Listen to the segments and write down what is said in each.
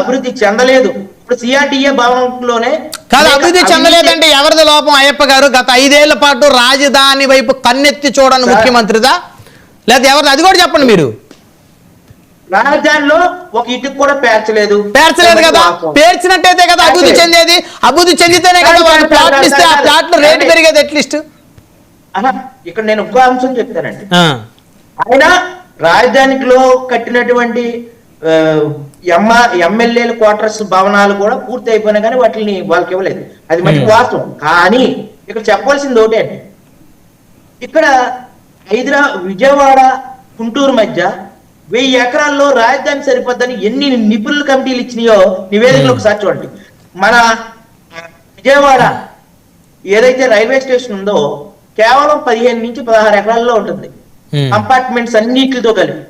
అభివృద్ధి చెందలేదు. ఇప్పుడు సిఆర్టీఏ భవనంలోనే కాదు అభివృద్ధి చెందలేదంటే ఎవరిది లోపం? అయ్యప్ప గారు గత 5 ఏళ్ల పాటు రాజధాని వైపు కన్నెత్తి చూడని ముఖ్యమంత్రిదా లేదా ఎవరిది? అది కూడా చెప్పండి. మీరు రాజధానిలో ఒక ఇటుకు కూడా పేర్చలేదు కదా. పేర్చినట్టయితే కదా అభివృద్ధి చెందేది. అభివృద్ధి చెందితేనే కదా వాళ్ళు ప్లాట్లు ఇస్తే ఆ ప్లాట్లు రేటు పెరిగేది అట్లీస్ట్. ఇక్కడ నేను ఇంకో అంశం చెప్తానండి. ఆయన రాజధానిలో కట్టినటువంటి ఎమ్మెల్యేల క్వార్టర్స్ భవనాలు కూడా పూర్తి అయిపోయినా కానీ వాటిని వాళ్ళకి ఇవ్వలేదు. అది మంచి వాస్తవం. కానీ ఇక్కడ చెప్పాల్సింది ఒకటే అండి, ఇక్కడ విజయవాడ గుంటూరు మధ్య 1000 ఎకరాల్లో రాజధాని సరిపోద్దని ఎన్ని నిపుణుల కమిటీలు ఇచ్చినాయో నివేదికలు ఒకసారి చూడండి. మన విజయవాడ ఏదైతే రైల్వే స్టేషన్ ఉందో కేవలం 15 నుంచి 16 ఎకరాల్లో ఉంటుంది, కంపార్ట్మెంట్స్ అన్నిటితో కలిపి.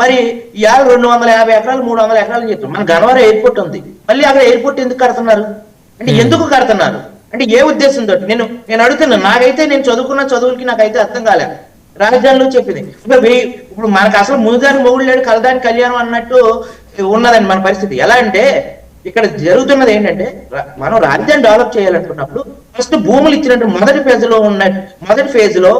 మరి ఇవాళ 250 ఎకరాలు 300 ఎకరాలు చెప్తారు. మన గన్నవరం ఎయిర్పోర్ట్ ఉంది, మళ్ళీ అక్కడ ఎయిర్పోర్ట్ ఎందుకు కడుతున్నారు అంటే ఎందుకు కడుతున్నారు అంటే ఏ ఉద్దేశంతో నేను అడుగుతున్నాను. నాకైతే నేను చదువుకున్న చదువులకి నాకైతే అర్థం కాలే. రాజధానిలో చెప్పింది ఇప్పుడు మనకు అసలు ముందుదాని మొగుడు లేడు కలదాని కళ్యాణం అన్నట్టు ఉన్నదండి మన పరిస్థితి. ఎలా అంటే ఇక్కడ జరుగుతున్నది ఏంటంటే మనం రాజధాని డెవలప్ చేయాలనుకున్నప్పుడు ఫస్ట్ భూములు ఇచ్చినట్టు మొదటి ఫేజ్ లో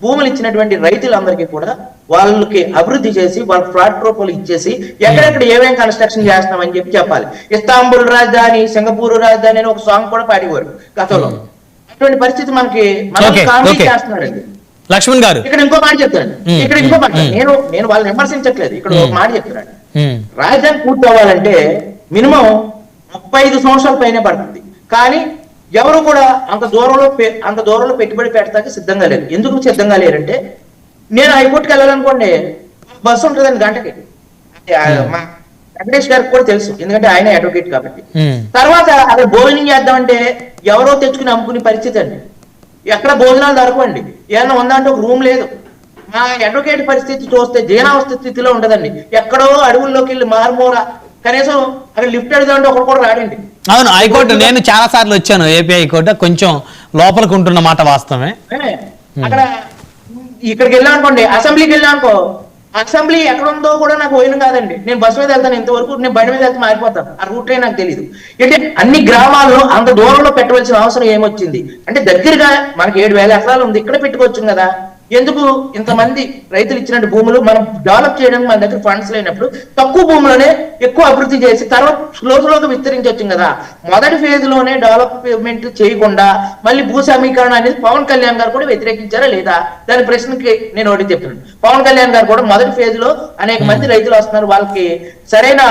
భూములు ఇచ్చినటువంటి రైతులందరికీ కూడా వాళ్ళకి అభివృద్ధి చేసి వాళ్ళ ఫ్లాట్ రూపాయలు ఇచ్చేసి ఎక్కడెక్కడ ఏమేమి కన్స్ట్రక్షన్ చేస్తున్నామని చెప్పాలి. ఇస్తాంబుల్ రాజధాని, సింగపూర్ రాజధాని అని ఒక సాంగ్ కూడా పాడేవారు గతంలో. అటువంటి పరిస్థితి మనకి కామెడీ చేస్తున్నారండి లక్ష్మణ్ గారు. ఇక్కడ ఇంకో మాట చెప్తాను. నేను వాళ్ళని విమర్శించట్లేదు. ఇక్కడ ఒక మాట చెప్తున్నాను. రాజధాని పూర్తి అవ్వాలంటే మినిమం 35 సంవత్సరాల పైనే పడుతుంది. కానీ ఎవరు కూడా అంత దూరంలో పెట్టుబడి పెట్టడానికి సిద్ధంగా లేరు. ఎందుకు సిద్ధంగా లేరంటే నేను హైకోర్టుకి వెళ్ళాలనుకోండి బస్సు ఉంటుందండి గంటకి. మా వెంకటేష్ గారికి కూడా తెలుసు, ఎందుకంటే ఆయన అడ్వకేట్ కాబట్టి. తర్వాత అక్కడ భోజనం చేద్దామంటే ఎవరో తెచ్చుకుని అమ్ముకునే పరిస్థితి అండి. ఎక్కడ భోజనాలు దొరకండి. ఏదైనా ఉందంటే ఒక రూమ్ లేదు. మా అడ్వకేట్ పరిస్థితి చూస్తే జీర్ణావస్థ స్థితిలో ఉంటదండి. ఎక్కడో అడవుల్లోకి వెళ్ళి మారుమూర కనీసం అక్కడ లిఫ్ట్ అడుగుదామంటే ఒకరు కూడా రాడండి. అవును, హైకోర్టు నేను చాలా సార్లు వచ్చాను. ఏపీ హైకోర్టు కొంచెం లోపలికి ఉంటున్న మాట వాస్తవమే. అక్కడ ఇక్కడికి వెళ్ళామనుకోండి, అసెంబ్లీకి వెళ్ళామనుకో, అసెంబ్లీ ఎక్కడ ఉందో కూడా నాకు పోయిన కాదండి. నేను బస్సు మీద వెళ్తాను, ఇంతవరకు నేను బండి మీద వెళ్తే మారిపోతాను. ఆ రూటే నాకు తెలియదు. అంటే అన్ని గ్రామాల్లో అంత దూరంలో పెట్టవలసిన అవసరం ఏమొచ్చింది అంటే దగ్గరగా మనకి 7000 ఎకరాలు ఉంది, ఇక్కడ పెట్టుకోవచ్చు కదా. ఎందుకు ఇంతమంది రైతులు ఇచ్చినట్టు భూములు మనం డెవలప్ చేయడానికి మన దగ్గర ఫండ్స్ లేనప్పుడు తక్కువ భూములోనే ఎక్కువ అభివృద్ధి చేసి తర్వాత స్లోగా విస్తరించవచ్చు కదా. మొదటి ఫేజ్ లోనే డెవలప్మెంట్ చేయకుండా మళ్ళీ భూ సమీకరణ అనేది పవన్ కళ్యాణ్ గారు కూడా వ్యతిరేకించారా లేదా? దాని ప్రశ్నకి నేను ఒకటి చెప్తున్నాను. పవన్ కళ్యాణ్ గారు కూడా మొదటి ఫేజ్ లో అనేక మంది రైతులు వస్తున్నారు, వాళ్ళకి సరైన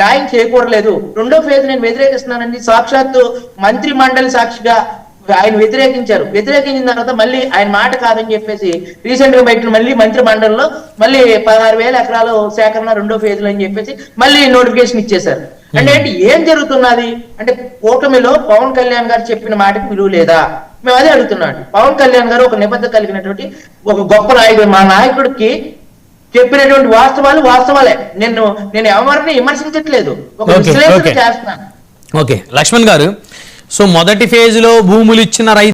న్యాయం చేయకూడలేదు. రెండో ఫేజ్ నేను వ్యతిరేకిస్తున్నానండి. సాక్షాత్తు మంత్రి మండలి సాక్షిగా ఆయన వ్యతిరేకించిన తర్వాత మళ్ళీ ఆయన మాట కాదని చెప్పేసి రీసెంట్ గా బయట మళ్ళీ మంత్రి మండలిలో మళ్ళీ 16,000 ఎకరాలు సేకరణ రెండో ఫేజ్ లో అని చెప్పేసి మళ్ళీ నోటిఫికేషన్ ఇచ్చేశారు. అంటే ఏం జరుగుతున్నది అంటే కూటమిలో పవన్ కళ్యాణ్ గారు చెప్పిన మాటకి విలువ లేదా? మేము అదే అడుగుతున్నాం. పవన్ కళ్యాణ్ గారు ఒక నిబద్ధత కలిగినటువంటి ఒక గొప్ప నాయకుడు. మా నాయకుడికి చెప్పినటువంటి వాస్తవాలే. నేను ఎవరిని విమర్శించట్లేదు, ఒక విశ్లేషణ చేస్తున్నాను. ఓకే లక్ష్మణ్ గారు, సో మొదటి ఫేజ్ లో భూములు ఇచ్చిన రైతు